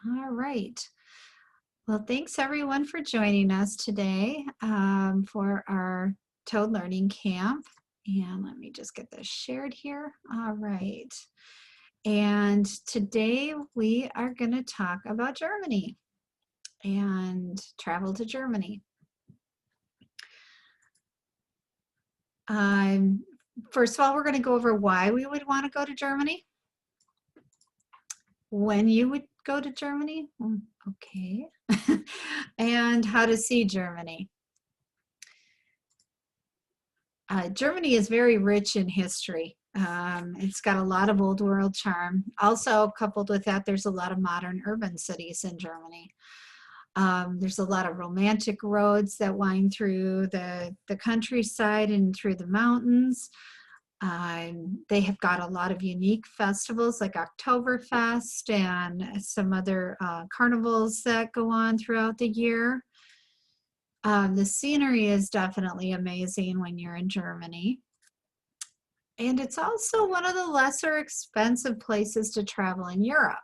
All right. Well, thanks everyone for joining us today for our ToaD Learning Camp. And let me just get this shared here. All right. And today we are going to talk about Germany and travel to Germany. First of all, we're going to go over why we would want to go to Germany, when you would go to Germany, okay, and how to see Germany. Germany is very rich in history. It's got a lot of old world charm. Also, coupled with that, there's a lot of modern urban cities in Germany. There's a lot of romantic roads that wind through the countryside and through the mountains. They have got a lot of unique festivals like Oktoberfest and some other carnivals that go on throughout the year. The scenery is definitely amazing when you're in Germany. And it's also one of the lesser expensive places to travel in Europe.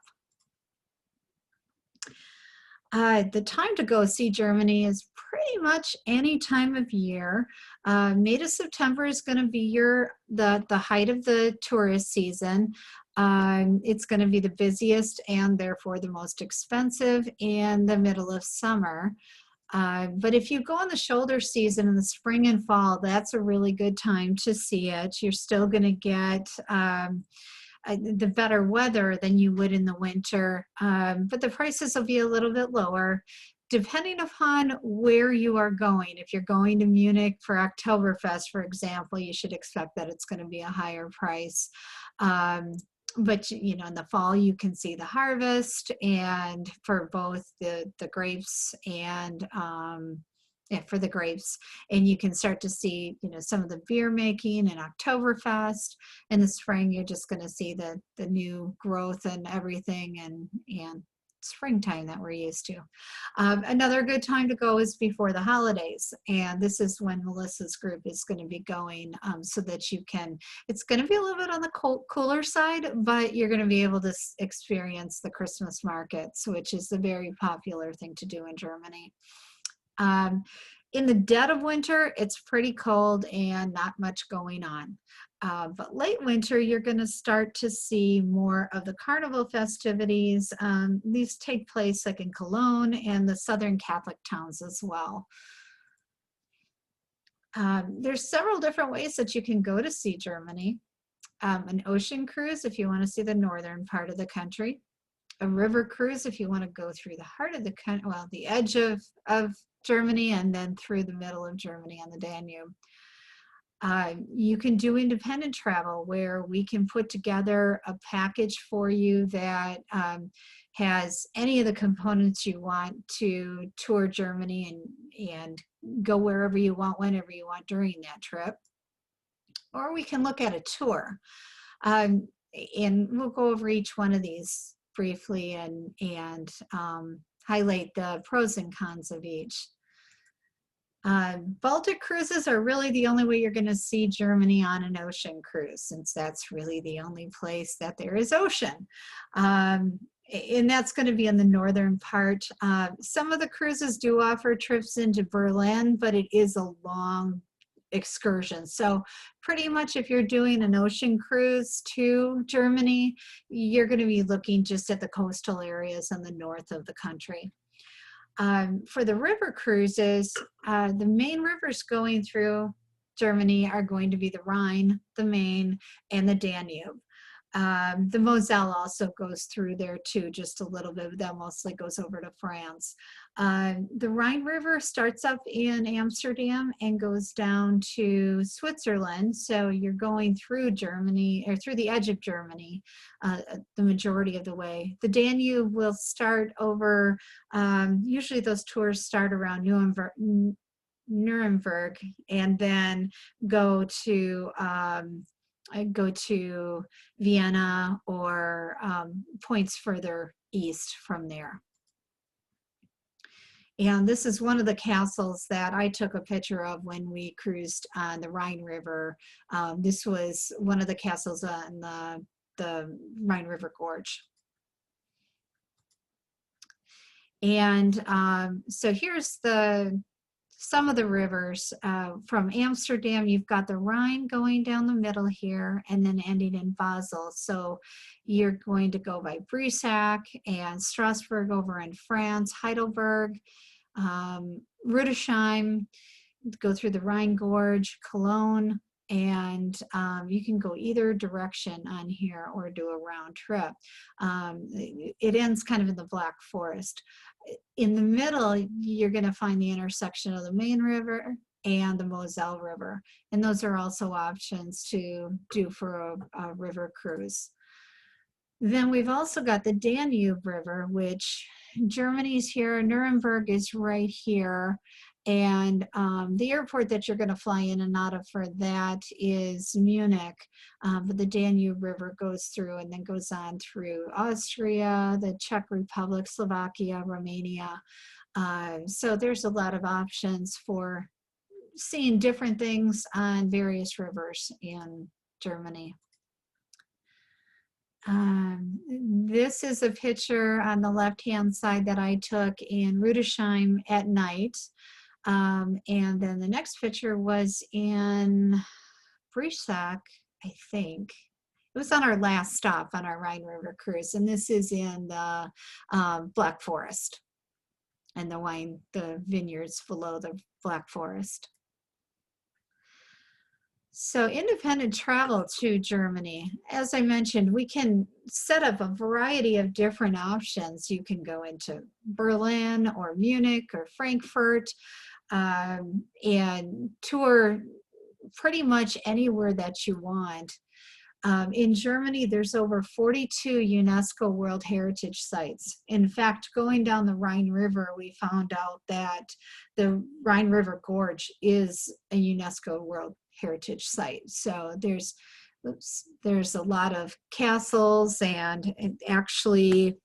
The time to go see Germany is pretty much any time of year. May to September is going to be the height of the tourist season. It's going to be the busiest and therefore the most expensive in the middle of summer. But if you go in the shoulder season in the spring and fall, that's a really good time to see it. You're still going to get the better weather than you would in the winter, but the prices will be a little bit lower depending upon where you are going. If you're going to Munich for Oktoberfest, for example, you should expect that it's going to be a higher price. But you know, in the fall you can see the harvest, and for both the grapes and for the grapes, and you can start to see, you know, some of the beer making and Oktoberfest. In the spring, you're just going to see the new growth and everything, and springtime that we're used to. Another good time to go is before the holidays, and this is when Melissa's group is going to be going, so that you can, it's going to be a little bit on the cooler side, but you're going to be able to experience the Christmas markets, which is a very popular thing to do in Germany. In the dead of winter, it's pretty cold and not much going on. But late winter, you're going to start to see more of the carnival festivities. These take place like in Cologne and the Southern Catholic towns as well. There's several different ways that you can go to see Germany. An ocean cruise if you want to see the northern part of the country. A river cruise if you want to go through the heart of the country, well, the edge of Germany, and then through the middle of Germany on the Danube. You can do independent travel where we can put together a package for you that has any of the components you want to tour Germany and go wherever you want, whenever you want during that trip. Or we can look at a tour. And we'll go over each one of these briefly and highlight the pros and cons of each. Baltic cruises are really the only way you're going to see Germany on an ocean cruise, since that's really the only place that there is ocean. And that's going to be in the northern part. Some of the cruises do offer trips into Berlin, but it is a long excursion. So pretty much if you're doing an ocean cruise to Germany, you're going to be looking just at the coastal areas in the north of the country. For the river cruises, the main rivers going through Germany are going to be the Rhine, the Main, and the Danube. The Moselle also goes through there too, just a little bit. That mostly goes over to France. The Rhine River starts up in Amsterdam and goes down to Switzerland. So you're going through Germany, or through the edge of Germany, the majority of the way. The Danube will start over, usually those tours start around Nuremberg and then go to Vienna or points further east from there. And this is one of the castles that I took a picture of when we cruised on the Rhine River. This was one of the castles on the Rhine River Gorge. And so here's some of the rivers. From Amsterdam, you've got the Rhine going down the middle here and then ending in Basel. So you're going to go by Brissac and Strasbourg over in France, Heidelberg, Rudesheim, go through the Rhine Gorge, Cologne, and you can go either direction on here or do a round trip. It ends kind of in the Black Forest. In the middle, you're going to find the intersection of the Main River and the Moselle River, and those are also options to do for a river cruise. Then we've also got the Danube River, which Germany's here, Nuremberg is right here, and the airport that you're going to fly in and out of for that is Munich. But the Danube River goes through and then goes on through Austria, the Czech Republic, Slovakia, Romania. So there's a lot of options for seeing different things on various rivers in Germany. This is a picture on the left-hand side that I took in Rudesheim at night. And then the next picture was in Brissac, I think. It was on our last stop on our Rhine River cruise, and this is in the Black Forest and the vineyards below the Black Forest. So independent travel to Germany, as I mentioned, we can set up a variety of different options. You can go into Berlin or Munich or Frankfurt and tour pretty much anywhere that you want. In Germany, there's over 42 UNESCO World Heritage Sites. In fact, going down the Rhine River, we found out that the Rhine River Gorge is a UNESCO World Heritage Site. So there's a lot of castles and actually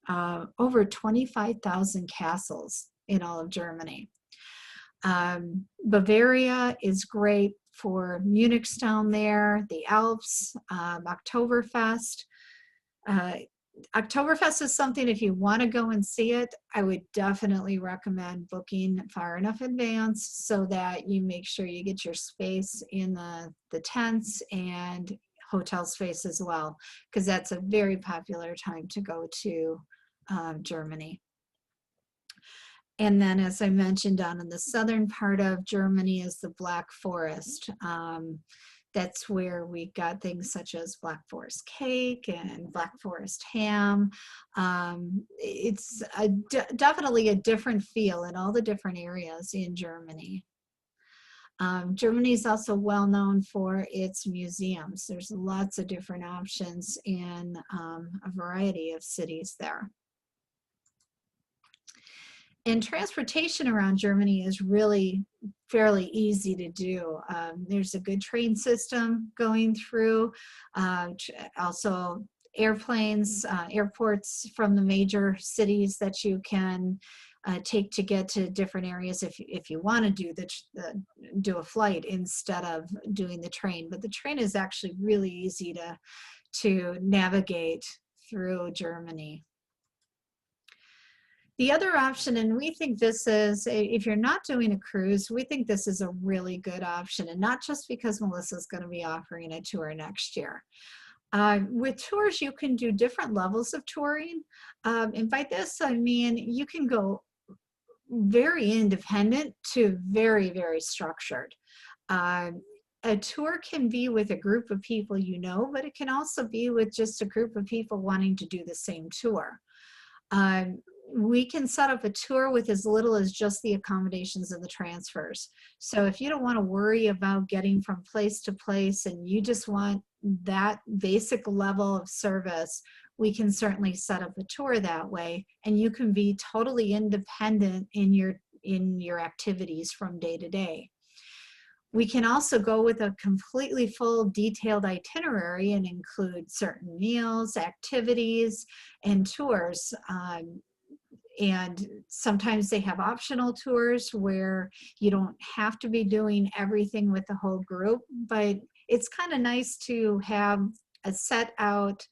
over 25,000 castles in all of Germany. Bavaria is great for Munich's down there, the Alps, Oktoberfest. Oktoberfest is something, if you want to go and see it, I would definitely recommend booking far enough advance so that you make sure you get your space in the tents and hotel space as well, because that's a very popular time to go to Germany. And then, as I mentioned, down in the southern part of Germany is the Black Forest. That's where we got things such as Black Forest cake and Black Forest ham. It's definitely a different feel in all the different areas in Germany. Germany is also well known for its museums. There's lots of different options in a variety of cities there. And transportation around Germany is really fairly easy to do. There's a good train system going through, also airplanes, airports from the major cities that you can take to get to different areas if you want to do a flight instead of doing the train. But the train is actually really easy to navigate through Germany. The other option, and we think this is, if you're not doing a cruise, we think this is a really good option, and not just because Melissa's going to be offering a tour next year. With tours, you can do different levels of touring, and by this I mean you can go very independent to very, very structured. A tour can be with a group of people you know, but it can also be with just a group of people wanting to do the same tour. We can set up a tour with as little as just the accommodations and the transfers. So if you don't want to worry about getting from place to place and you just want that basic level of service, we can certainly set up a tour that way, and you can be totally independent in your activities from day to day. We can also go with a completely full detailed itinerary and include certain meals, activities, and tours. And sometimes they have optional tours where you don't have to be doing everything with the whole group, but it's kind of nice to have a set out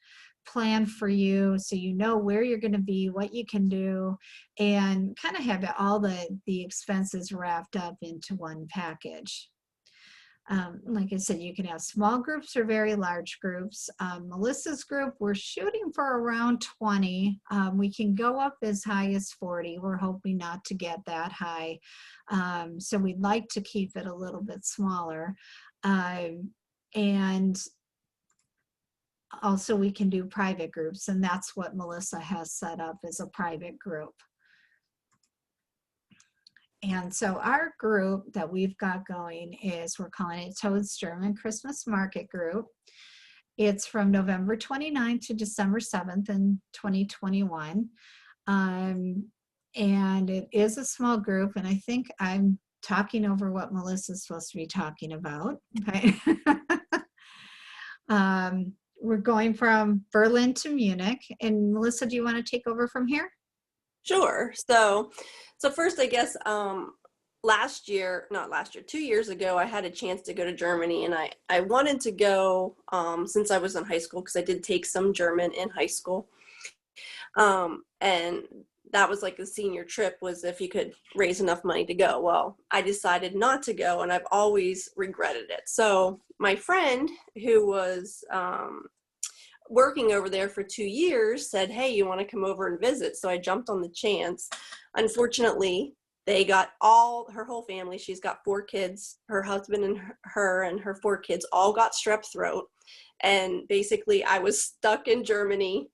plan for you so you know where you're going to be, what you can do, and kind of have all the expenses wrapped up into one package. Like I said, you can have small groups or very large groups. Melissa's group, we're shooting for around 20. We can go up as high as 40. We're hoping not to get that high. So we'd like to keep it a little bit smaller. And also we can do private groups, and that's what Melissa has set up as a private group. And so our group that we've got going is, we're calling it ToaD's German Christmas Market Group. It's from November 29th to December 7th in 2021. And it is a small group, and I think I'm talking over what Melissa's supposed to be talking about. Okay. We're going from Berlin to Munich. And Melissa, do you want to take over from here? Sure. So first, I guess, 2 years ago, I had a chance to go to Germany, and I wanted to go, since I was in high school, because I did take some German in high school. And that was like the senior trip, was if you could raise enough money to go. Well, I decided not to go, and I've always regretted it. So my friend, who was, working over there for 2 years, said, hey, you want to come over and visit? So I jumped on the chance. Unfortunately, they got her whole family, she's got 4 kids, her husband and her 4 kids all got strep throat. And basically I was stuck in Germany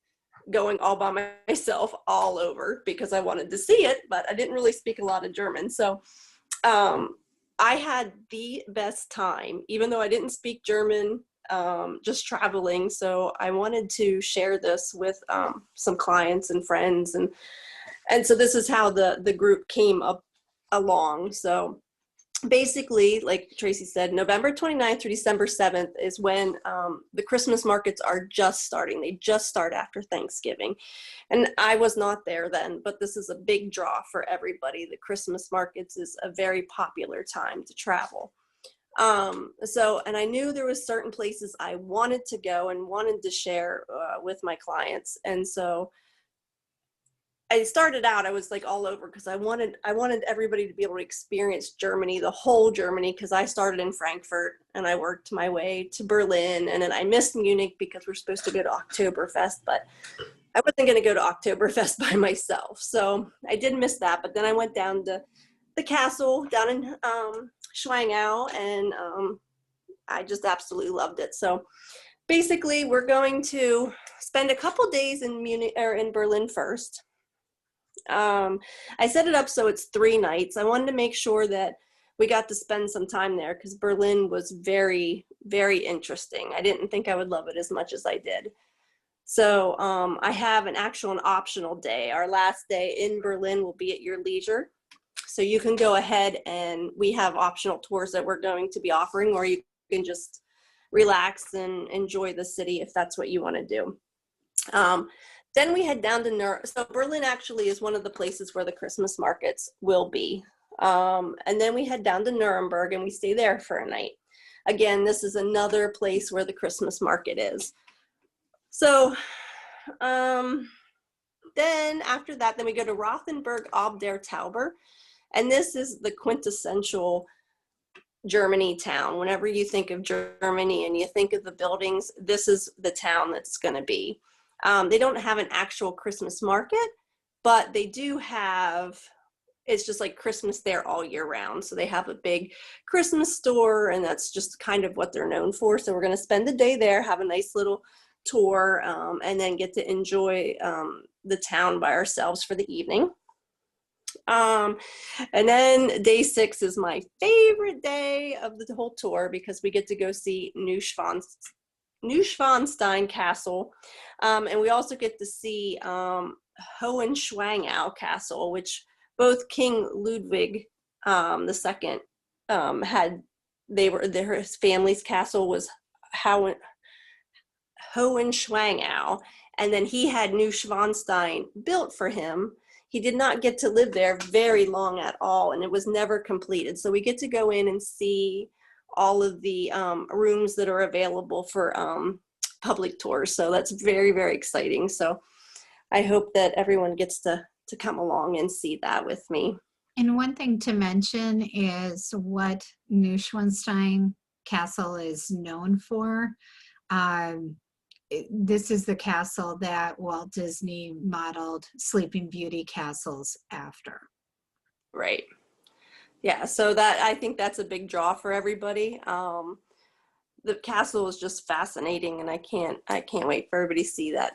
going all by myself all over, because I wanted to see it, but I didn't really speak a lot of German. So I had the best time, even though I didn't speak German, just traveling. So I wanted to share this with some clients and friends, and so this is how the group came up along. So basically, like Tracy said, November 29th through December 7th is when the Christmas markets are just starting. They just start after Thanksgiving. And I was not there then, but this is a big draw for everybody. The Christmas markets is a very popular time to travel. And I knew there was certain places I wanted to go and wanted to share with my clients. And so I started out, I was like all over, because I wanted everybody to be able to experience Germany, the whole Germany, because I started in Frankfurt and I worked my way to Berlin, and then I missed Munich because we're supposed to go to Oktoberfest, but I wasn't going to go to Oktoberfest by myself. So I did miss that, but then I went down to the castle down in Schwangau, and I just absolutely loved it. So basically, we're going to spend a couple days in Munich or in Berlin first. I set it up so it's 3 nights. I wanted to make sure that we got to spend some time there, because Berlin was very, very interesting. I didn't think I would love it as much as I did. So I have an actual and optional day. Our last day in Berlin will be at your leisure. So you can go ahead, and we have optional tours that we're going to be offering, or you can just relax and enjoy the city if that's what you want to do. Then we head down to Nuremberg. So Berlin actually is one of the places where the Christmas markets will be. And then we head down to Nuremberg, and we stay there for a night. Again, this is another place where the Christmas market is. So then after that, then we go to Rothenburg ob der Tauber. And this is the quintessential Germany town. Whenever you think of Germany and you think of the buildings, this is the town that's going to be. They don't have an actual Christmas market, but they do have, it's just like Christmas there all year round. So they have a big Christmas store, and that's just kind of what they're known for. So we're going to spend the day there, have a nice little tour, and then get to enjoy the town by ourselves for the evening. And then day 6 is my favorite day of the whole tour, because we get to go see Neuschwanstein Castle, and we also get to see Hohenschwangau Castle, which both King Ludwig II had. His family's castle was Hohenschwangau, and then he had Neuschwanstein built for him. He did not get to live there very long at all, and it was never completed. So we get to go in and see all of the rooms that are available for public tours. So that's very, very exciting. So I hope that everyone gets to come along and see that with me. And one thing to mention is what Neuschwanstein Castle is known for. Um, this is the castle that Walt Disney modeled Sleeping Beauty castles after. Right. Yeah. So that, I think that's a big draw for everybody. The castle is just fascinating, and I can't wait for everybody to see that.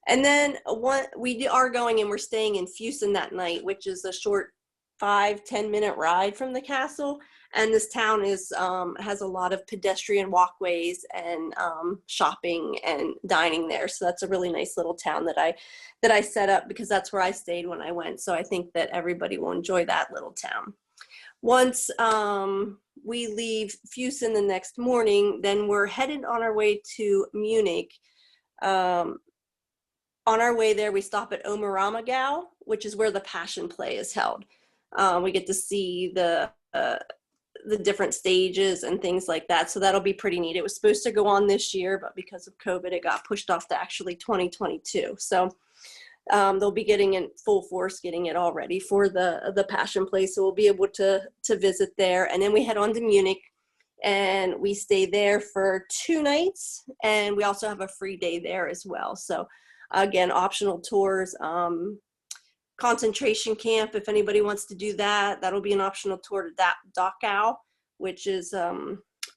And then we are going, and we're staying in Fusen that night, which is a short 5-10 minute ride from the castle. And this town is has a lot of pedestrian walkways and shopping and dining there. So that's a really nice little town that I set up, because that's where I stayed when I went. So I think that everybody will enjoy that little town. Once we leave Fusen the next morning, then we're headed on our way to Munich. On our way there, we stop at Oberammergau, which is where the Passion Play is held. We get to see the different stages and things like that. So that'll be pretty neat. It was supposed to go on this year, but because of COVID, it got pushed off to actually 2022. So they'll be getting in full force, getting it all ready for the Passion Play. So we'll be able to visit there. And then we head on to Munich, and we stay there for 2 nights. And we also have a free day there as well. So again, optional tours, concentration camp, if anybody wants to do that, that'll be an optional tour to Dachau, which is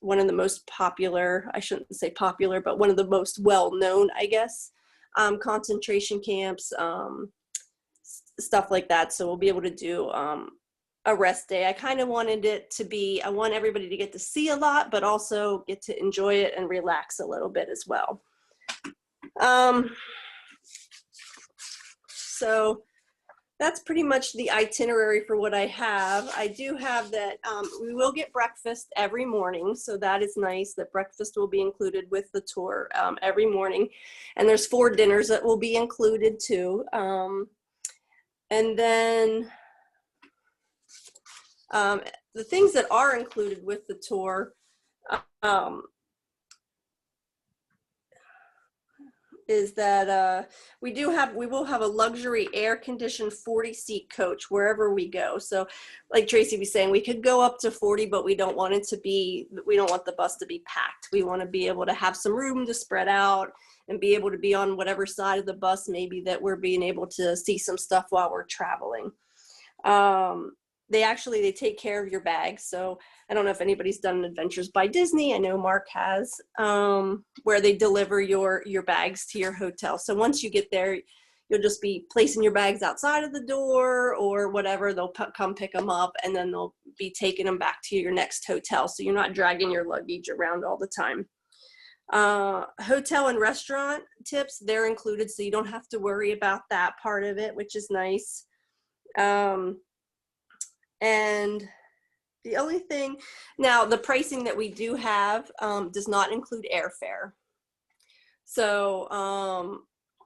one of the most popular, I shouldn't say popular, but one of the most well-known, I guess, concentration camps, stuff like that. So we'll be able to do a rest day. I kind of wanted it to be, I want everybody to get to see a lot, but also get to enjoy it and relax a little bit as well. So that's pretty much the itinerary for what I have. I do have that we will get breakfast every morning. So that is nice that breakfast will be included with the tour every morning. And there's 4 dinners that will be included too. And then the things that are included with the tour, is that we will have a luxury air-conditioned 40-seat coach wherever we go. So like Tracy was saying, we could go up to 40, but we don't want the bus to be packed. We want to be able to have some room to spread out and be able to be on whatever side of the bus maybe that we're being able to see some stuff while we're traveling. They take care of your bags. So I don't know if anybody's done Adventures by Disney. I know Mark has, where they deliver your bags to your hotel. So once you get there, you'll just be placing your bags outside of the door or whatever. They'll come pick them up, and then they'll be taking them back to your next hotel. So you're not dragging your luggage around all the time. Hotel and restaurant tips, they're included. So you don't have to worry about that part of it, which is nice. And the only thing, now the pricing that we do have does not include airfare. So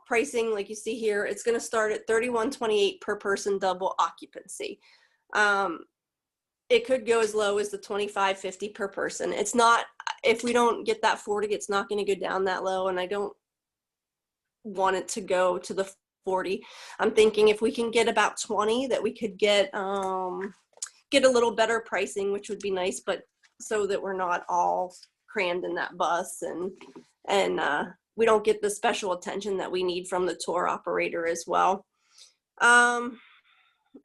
pricing, like you see here, it's going to start at $31.28 per person, double occupancy. It could go as low as the $25.50 per person. It's not, if we don't get that 40, it's not going to go down that low, and I don't want it to go to the 40. I'm thinking if we can get about 20, that we could get a little better pricing, which would be nice, but so that we're not all crammed in that bus, and we don't get the special attention that we need from the tour operator as well. A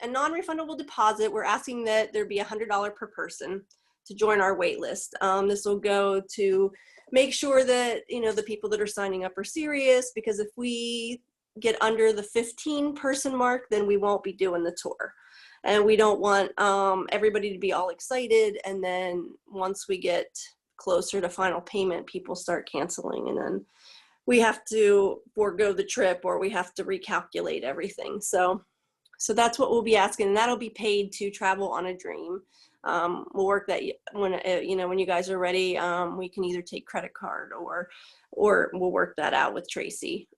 non-refundable deposit, we're asking that there be $100 per person to join our wait list. This will go to make sure that, the people that are signing up are serious, because if we get under the 15-person mark, then we won't be doing the tour. And we don't want everybody to be all excited, and then once we get closer to final payment, people start canceling, and then we have to forego the trip, or we have to recalculate everything. So that's what we'll be asking, and that'll be paid to Travel on a Dream. We'll work that when you guys are ready. We can either take credit card or we'll work that out with Tracy.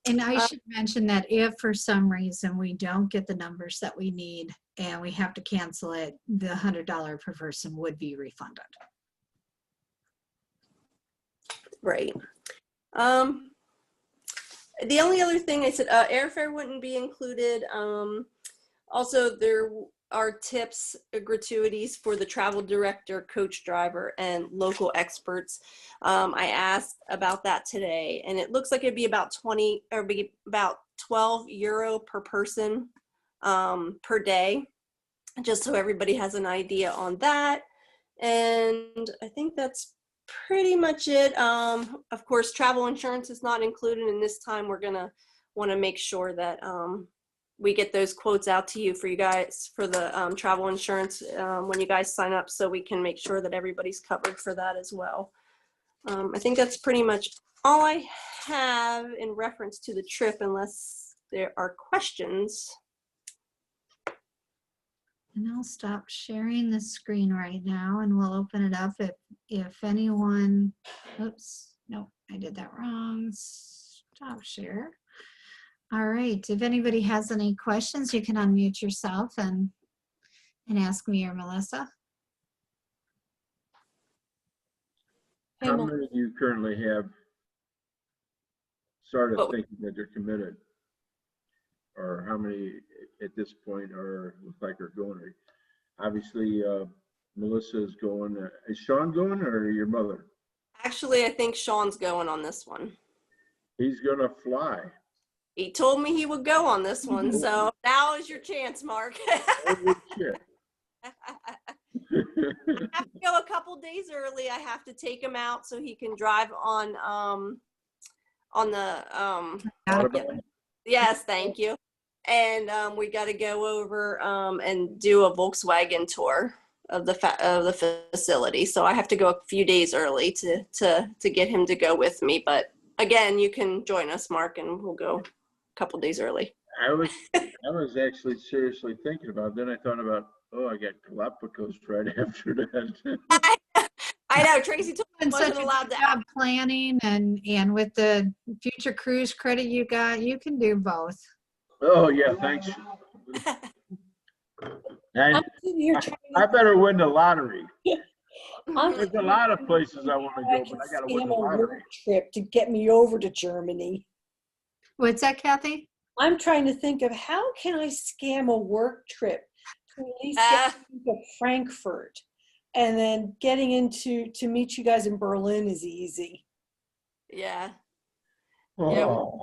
And I should mention that if for some reason we don't get the numbers that we need and we have to cancel it, the $100 per person would be refunded. Right. The only other thing I said, airfare wouldn't be included. Also, there are tips, gratuities for the travel director, coach driver, and local experts. I asked about that today, and it looks like it'd be about 12 euro per person per day, just so everybody has an idea on that. And I think that's pretty much it. Of course, travel insurance is not included, and this time we're gonna want to make sure that we get those quotes out to you for you guys for the travel insurance when you guys sign up, so we can make sure that everybody's covered for that as well. I think that's pretty much all I have in reference to the trip, unless there are questions. And I'll stop sharing the screen right now and we'll open it up if anyone, oops, no, I did that wrong. Stop share. All right, if anybody has any questions, you can unmute yourself and ask me or Melissa. How many do you currently have started What? thinking that you're committed? Or how many at this point are look like are going? Obviously, Melissa is going. Is Sean going or your mother? Actually, I think Sean's going on this one. He's gonna fly. He told me he would go on this one, so now is your chance, Mark. Holy shit. I have to go a couple days early. I have to take him out so he can drive on the Autobahn? yes, thank you. And we got to go over and do a Volkswagen tour of the facility. So I have to go a few days early to get him to go with me. But again, you can join us, Mark, and we'll go a couple days early. I was actually seriously thinking about it. Then I thought about, oh, I got Galapagos right after that. I know Tracy told me I And wasn't such a allowed good to. job planning and with the future cruise credit you got, you can do both. Oh yeah, thanks. And I better win the lottery. There's a lot of places I want to go, but I got to win the lottery. Trip to get me over to Germany. What's that, Kathy? I'm trying to think of how can I scam a work trip to at least get to Frankfurt, and then getting into to meet you guys in Berlin is easy. Yeah. Oh.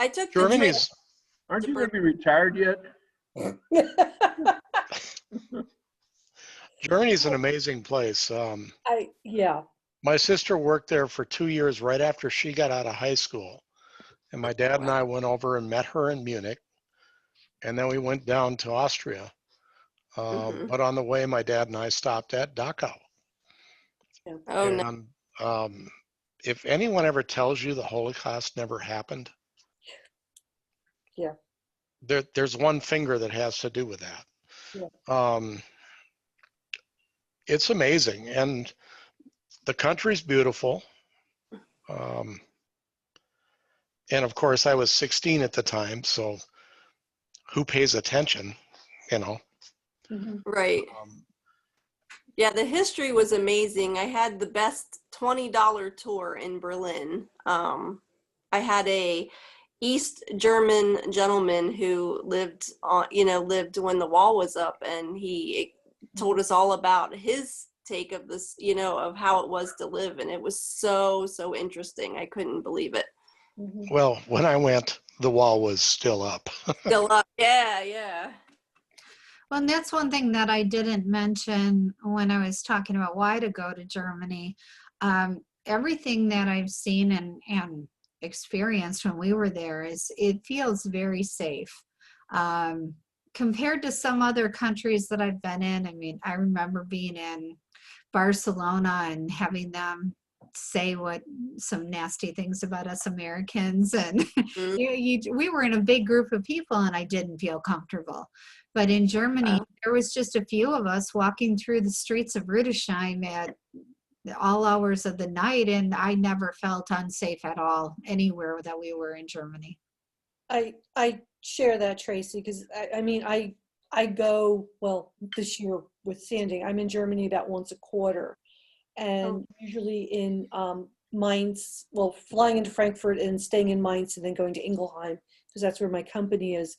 I took Germany's Aren't you going to be retired yet? Germany's an amazing place. Yeah. My sister worked there for 2 years right after she got out of high school. And my dad and I went over and met her in Munich. And then we went down to Austria. But on the way, my dad and I stopped at Dachau. Oh, no. And if anyone ever tells you the Holocaust never happened, Yeah. there's one finger that has to do with that. Yeah. It's amazing. And the country's beautiful. And of course, I was 16 at the time, so who pays attention, you know? Right. Yeah, the history was amazing. I had the best $20 tour in Berlin. I had a East German gentleman who lived when the wall was up, and he told us all about his take of this, of how it was to live, and it was so interesting. I couldn't believe it. Well, when I went, the wall was still up. Still up. Yeah. Well, and that's one thing that I didn't mention when I was talking about why to go to Germany. Everything that I've seen and experienced when we were there it feels very safe. Compared to some other countries that I've been in. I mean, I remember being in Barcelona and having them say some nasty things about us Americans, and we were in a big group of people and I didn't feel comfortable. But in Germany, there was just a few of us walking through the streets of Rudesheim at all hours of the night, and I never felt unsafe at all anywhere that we were in Germany. I share that, Tracy, because I go, well, this year with Sandy, I'm in Germany about once a quarter. And usually in Mainz, well, flying into Frankfurt and staying in Mainz and then going to Ingelheim, because that's where my company is.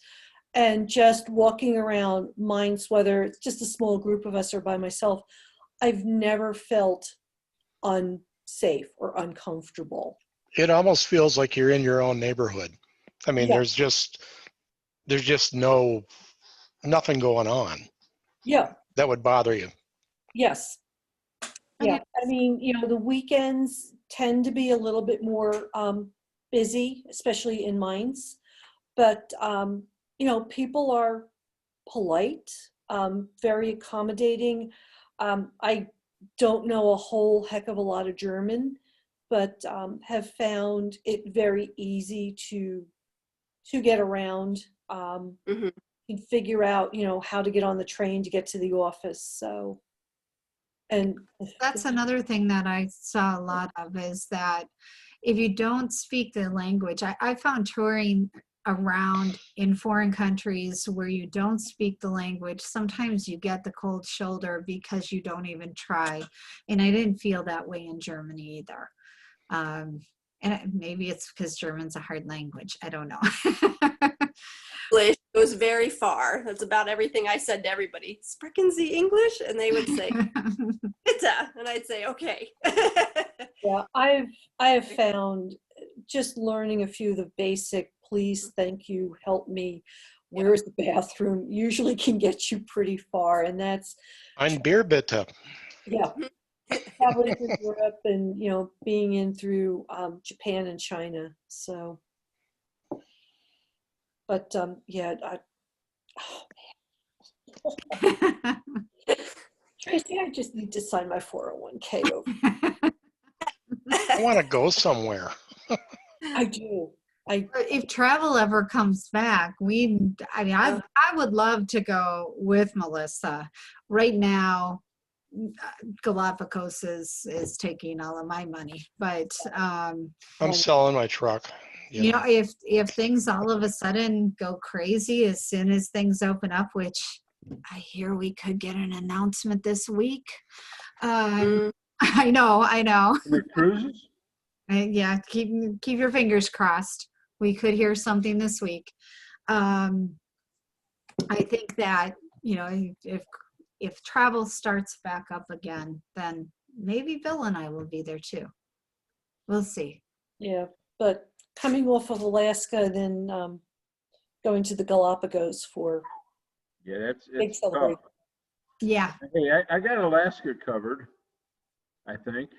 And just walking around Mainz, whether it's just a small group of us or by myself, I've never felt unsafe or uncomfortable. It almost feels like you're in your own neighborhood. I mean, Yeah. there's just nothing going on Yeah. that would bother you. Yes. Yeah. I mean, the weekends tend to be a little bit more busy, especially in Mainz. But, people are polite, very accommodating. I don't know a whole heck of a lot of German, but have found it very easy to get around. Mhm. And figure out, how to get on the train to get to the office. So, and That's another thing that I saw a lot of, is that if you don't speak the language, I found touring around in foreign countries where you don't speak the language, sometimes you get the cold shoulder because you don't even try. And I didn't feel that way in Germany either. Maybe it's because German's a hard language. I don't know. English goes very far. That's about everything I said to everybody. Sprechen Sie English? And they would say, bitte. And I'd say, okay. yeah, I have found just learning a few of the basic please, thank you, help me, where's the bathroom, usually can get you pretty far. And that's, Ein Bier bitte. yeah, traveling through Europe and, being in through Japan and China. So, but yeah, Tracy, I just need to sign my 401k over. I want to go somewhere. I do. If travel ever comes back, I would love to go with Melissa. Right now, Galapagos is taking all of my money, but I'm selling my truck. if things all of a sudden go crazy as soon as things open up, which I hear we could get an announcement this week. I know. The cruises? Yeah, keep your fingers crossed. We could hear something this week. I think that, if travel starts back up again, then maybe Bill and I will be there too. We'll see. Yeah, but coming off of Alaska, then going to the Galapagos for big It's celebration. tough. Yeah. Hey, I got Alaska covered, I think,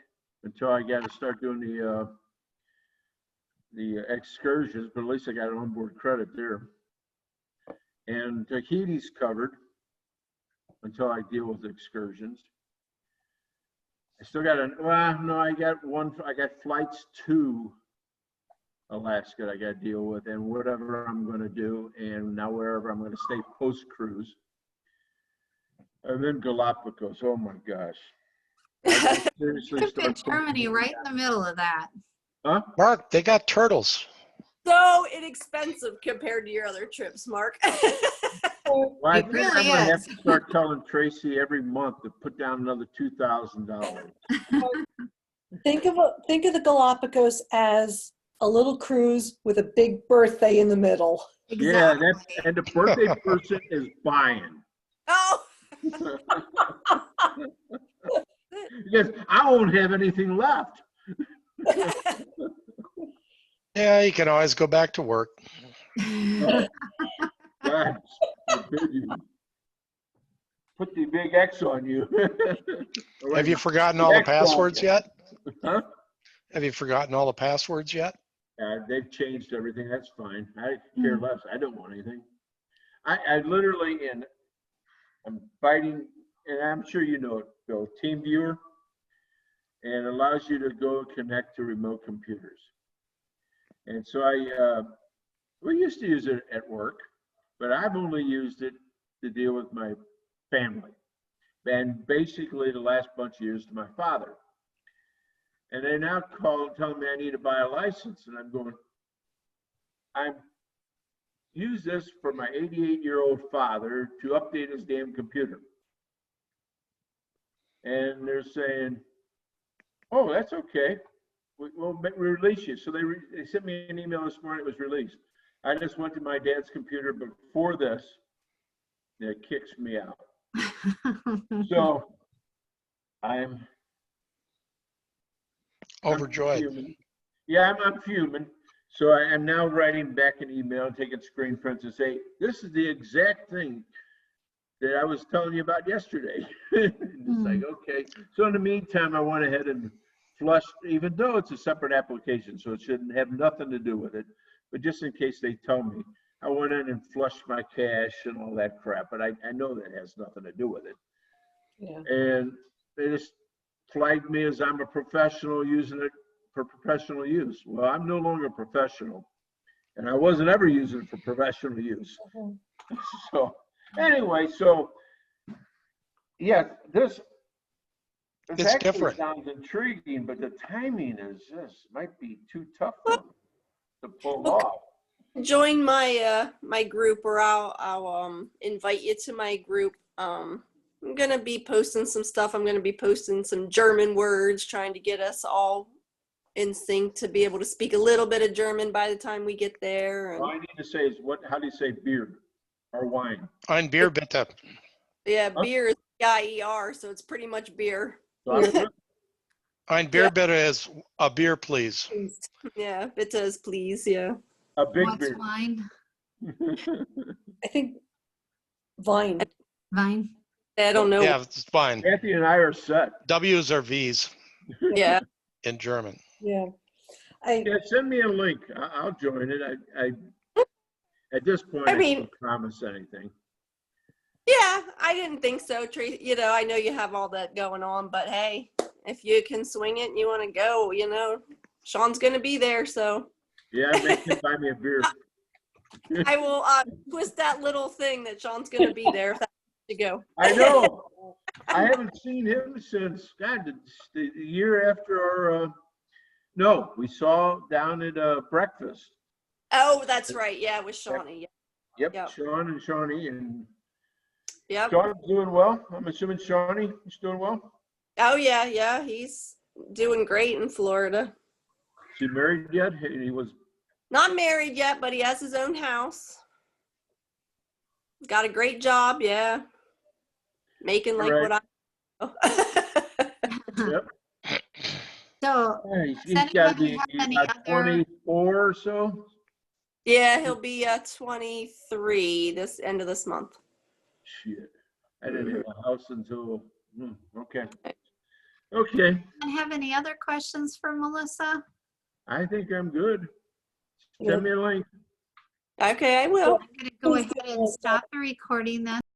until I got to start doing the excursions, but at least I got an onboard credit there. And Tahiti's covered until I deal with excursions. I still got I got flights to Alaska I got to deal with, and whatever I'm going to do, and now wherever I'm going to stay post-cruise. And then Galapagos, oh my gosh. I seriously Could start fit Germany right in the middle of that. Huh? Mark, they got turtles. So inexpensive compared to your other trips, Mark. Well, I It think really I'm going to have is. to start telling Tracy every month to put down another $2,000. Think of the Galapagos as a little cruise with a big birthday in the middle. Yeah, and the birthday person is buying. Oh. Because I won't have anything left. Yeah, you can always go back to work. God forbid you. Put the big X on you. Have you forgotten all the X on passwords you. yet? Huh? Have you forgotten all the passwords yet? They've changed everything. That's fine. I care less. I don't want anything. I literally, I'm fighting, and I'm sure you know it, Bill, TeamViewer, and allows you to go connect to remote computers. And so we used to use it at work, but I've only used it to deal with my family. And basically the last bunch of years to my father. And they now call telling me I need to buy a license. And I'm going, I'm use this for my 88-year-old father to update his damn computer. And they're saying, oh, that's okay. we'll release you. So they sent me an email this morning. It was released. I just went to my dad's computer before this. And it kicks me out. So I'm Overjoyed. fuming. Yeah, I'm fuming. So I am now writing back an email, taking screen prints and say, this is the exact thing that I was telling you about yesterday. It's like, okay. So in the meantime, I went ahead and flushed, even though it's a separate application, so it shouldn't have nothing to do with it. But just in case they tell me, I went in and flushed my cache and all that crap, but I know that has nothing to do with it. Yeah. And they just flagged me as I'm a professional using it for professional use. Well, I'm no longer professional, and I wasn't ever using it for professional use. So anyway, so yeah, this It's actually different. sounds intriguing, but the timing is this might be too tough for me to pull Well, off. Join my my group, or I'll invite you to my group. I'm gonna be posting some stuff. I'm gonna be posting some German words, trying to get us all in sync to be able to speak a little bit of German by the time we get there. All And I need to say is how do you say beer or wine? Ein Bier bitte. yeah, Huh? beer is B-I-E-R, so it's pretty much beer. So I'm good. Ein Bier bitte is a beer, please. Yeah, bittes, please. Yeah. A big What's beer. wine? I think Vine. Vine? I don't know. Yeah, it's fine. Kathy and I are set. W's are V's Yeah. in German. Yeah. I, Yeah, send me a link. I'll join it. I at this point, I I mean- can't promise anything. Yeah, I didn't think so, Tracy. You know, I know you have all that going on, but hey, if you can swing it and you want to go, you know, Sean's going to be there. So Yeah, make him buy me a beer. I will twist that little thing that Sean's going to be there if that's to go. I know. I haven't seen him since the year after our. No, we saw down at breakfast. Oh, that's right. Yeah, with Shawnee. Yep, Yep. Sean and Shawnee, and Yep. Sean's doing well. I'm assuming Shawnee is doing well. Oh, yeah. Yeah. He's doing great in Florida. Is he married yet? He was. Not married yet, but he has his own house. Got a great job. Yeah. Making like Right. what I. Yep. So, He's does got to anybody be have any about other- 24 or so. Yeah, he'll be 23 this end of this month. Shit. I didn't have a house until. Okay. Okay. I have any other questions for Melissa? I think I'm good. Send me a link. Okay, I will. I'm going to go ahead and stop the recording then.